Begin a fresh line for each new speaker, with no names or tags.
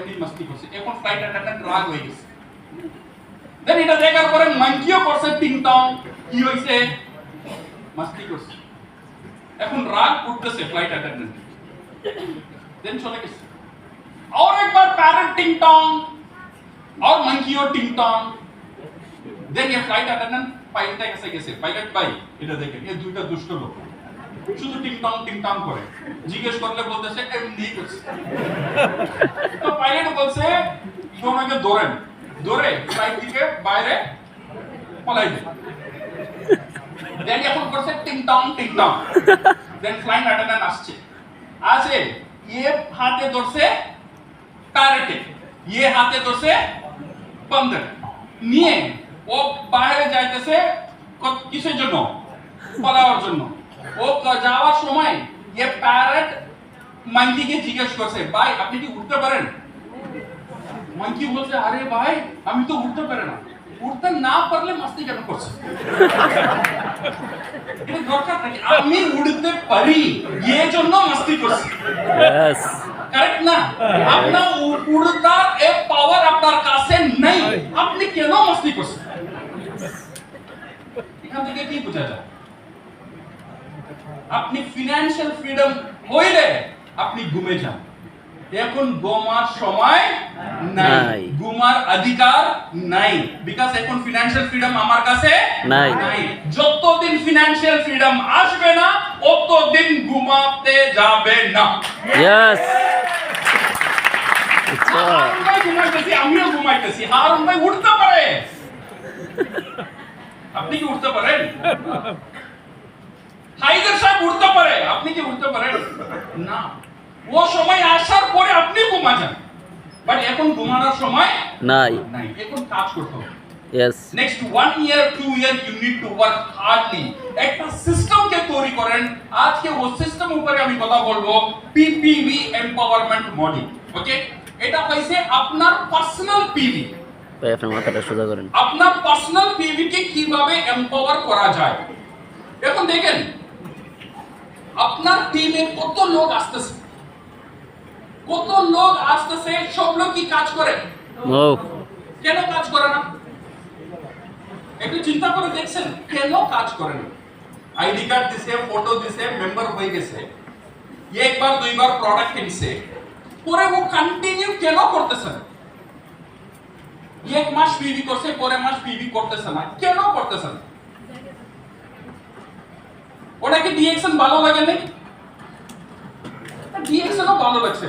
Already মাস্তি করছে, এখন flight attendant রাগ হয়ে গেছে। দেন এটা দেখার পরে মাঙ্কিও করছে টিং টং, কি হইছে, মাস্তি করছে। এখন রাগ উঠতেছে ফ্লাইট অ্যাটেন্ডেন্ট, দেন চলে গেছে। और एक बार पैरट टिंग टोंग और मंकीओ टिंग टोंग। देन ये फ्लाइट अटेंडेंट পাইলটটা কাছে গেছে, পাইলট ভাই এটা দেখেন এই দুইটা দুষ্ট লোক শুধু টিং টং করে, জিজ্ঞেস করলে বলতেছে এমনি করছে। তো পাইলট বলছে তোমাকে ধরেন, ধরে ফ্লাইট থেকে বাইরে পলাই দেন। দেন এখন করছে টিং টং। দেন ফ্লাইট অ্যাটেন্ডেন্ট আসছে, আসে ये हाथे ধরছে প্যারেটে, ये হাতে ধরছে বান্দর নিয়ে ও বাইরে যাইতেছে কিসের জন্য, পালাওয়ার জন্য। ও যাওয়ার সময় ये প্যারেট মাঙ্কিকে জিজ্ঞেস করছে ভাই আপনি কি উঠতে পারেন? মাঙ্কি বলছে আরে ভাই আমি তো উঠতে পারি না। উঠতে না পারলে মাস্তি কেন করছে? এটা দরকার নাকি? আমি উঠতে পারি এই জন্য মাস্তি করছি।
यस
কারেক্ট না? আপনার উড়তার এই পাওয়ার আপনার কাছে নেই, আপনি কেন মাস্তি করছেন? এখান থেকে কি বোঝা যায়? আপনি ফিনান্সিয়াল ফ্রিডম হইলে আপনি ঘুমে যান। এখন ঘুমার সময় নাই, ঘুমার অধিকার নাই, বিকজ এখন ফিনান্সিয়াল ফ্রিডম আমার কাছে
নাই।
যতদিন ফিনান্সিয়াল ফ্রিডম আসবে না ততদিন ঘুমাতে যাবে না।
यस
হারুন ভাই ঘুমাইতেছি, আমিও ঘুমাইতেছি, হারুন ভাই উঠতে পারে, আপনি কি উঠতে পারেন? হাইদার সাহেব উঠতে পারে, আপনি কি উঠতে পারেন? না, ও সময় আসার পরে আপনি ঘুমা যান, বাট এখন ঘুমানোর সময়
নাই
নাই, এখন কাজ করতে হবে।
Yes
next 1 year 2 year you need to work hardly, একটা সিস্টেমকে তৈরি করেন। আজকে ও সিস্টেম উপরে আমি কথা বলবো, পিপিভি এম্পাওয়ারমেন্ট মডেল। ওকে, এটা হইছে আপনার পার্সোনাল পিভি।
ভাই আপনার মাথাটা সোজা করেন।
আপনার পার্সোনাল পিভি কে কিভাবে এম্পাওয়ার করা যায়। এখন দেখেন আপনার টিমে কত লোক আসতেছে, সব লোক কি কাজ করে?
নো
কেন কাজ করে না? একটু চিন্তা করে দেখছেন কেন কাজ করে না? আইডি কার্ড দিছে, ফটো দিছে, মেম্বার হয়ে গেছে, একবার দুইবার প্রোডাক্ট কিনছে, পরে ও কন্টিনিউ কেন করতেছে না? এক মাস পিভি করছে, পরের মাস পিভি করতেছে না, কেন করতেছে না? ওটাকে ডিএকশন ভালো লাগে নাকি? ডিএকশনও ভালো লাগছে।